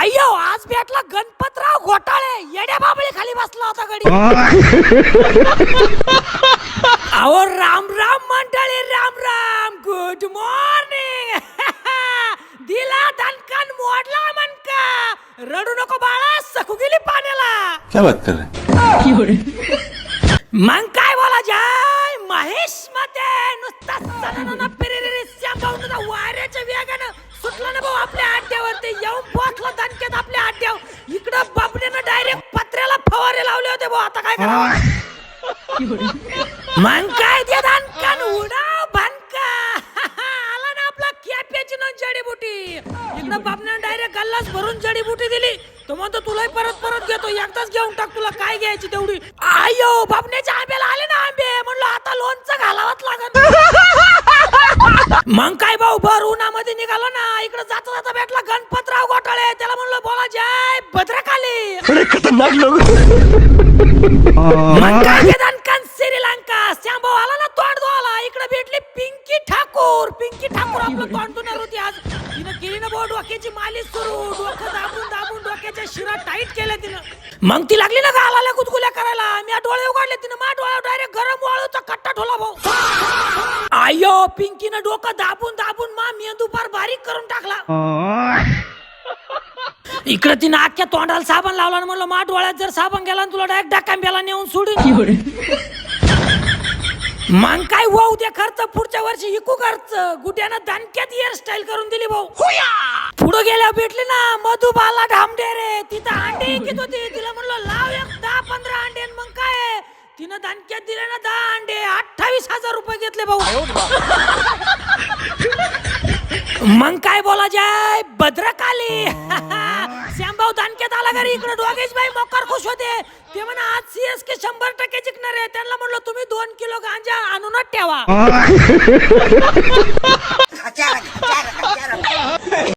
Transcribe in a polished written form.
आयो आज भेटला गणपतराव घोटाळे येड्या बाबळी खाली बसला होता गडी. अहो राम राम मंडळी, राम राम, गुड मॉर्निंग. दिला दणकन मोडला मनका, रडू नको बाळा, सकू गेली पाण्याला. क्या बात कर रहे हैं? मग काय बोला जाय महेश मध्ये नुसता सणाना पिरिरी श्यामभाऊचा वाऱ्याच्या वेगानं सुटला ना भाऊ आपल्या अड्ड्यावरती येऊन पोहोचला दणक्यात आपल्या अड्ड्यावर. इकडं बाबड्यानं डायरेक्ट पत्र्याला फवारे लावले होते भाऊ. आता काय करावं? मग काय ते दणकन उडाव भनका. आला ना आपला कॅप्याची न जडीबुटी. इकडं बाबड्यानं डायरेक्ट गल्लास भरून जडीबुटी दिली. तो म्हणतो तुलाही परत परत घेतो, एकदाच घेऊन टाक, तुला काय घ्यायची तेवढी. आयो बाबण्याच्या आंब्याला आले ना आंबे, म्हणलं आता लोणचं घालावंच लागत. मग काय भाऊ भर उन्हामध्ये निघालो ना, इकडे जाता जाता भेटला गणपतराव घोटाळे. त्याला म्हणलं बोला जय भद्रकाली. खतरनाक लोग. मग काय ते दणकन श्रीलंका श्यामभाऊ आला ना तोंड धुवाला. इकडे भेटली पिंकी ठाकूर. पिंकी ठाकूर आपलं तोंड धुणार होती आज. तिनं केली ना भाऊ डोक्याची मालिश सुरू. डोकं दाबून दाबून डोक्याच्या शिरा टाईट केल्या तिनं. मग ती लागली ना गालाला गुदगुल्या करायला. मी डोळे उघडले, तिनं मा डोळ्यावर डायरेक्ट गरम वाळूचा कट्टा ठोला भाऊ. आयो पिंकीनं डोकं दाबून दाबून मा मेंदू फार बारीक करून टाकला. इकडे तिनं अख्ख्या तोंडाला साबण लावला आणि म्हणलं मा डोळ्यात जर साबण गेला तुला डायरेक्ट डाकांब्याला नेऊन सोडून. मग काय वाहू दे खर्च, पुढच्या वर्षी इकू खर्च. गुड्यानं दणक्यात हेअरस्टाईल करून दिली भाऊ. पुढे गेल्या भेटली ना मधुबाला ढामडे रे. तिथं अंडे इकत होती. तिला म्हणलं लाव एक 10-15 अंडे. मग काय तिनं दणक्यात दिले ना 10 अंडे, 28,000 रुपये घेतले भाऊ. मग काय बोला जाय भद्रकाली. श्यामभाऊ दणक्यात आला घरी. इकडे डोगेश भाई मोकार खुश होते. ते म्हणा आज CSK 100% जिंकणार आहे. त्यांना म्हणलं तुम्ही 2 किलो गांजा आणूनच ठेवा.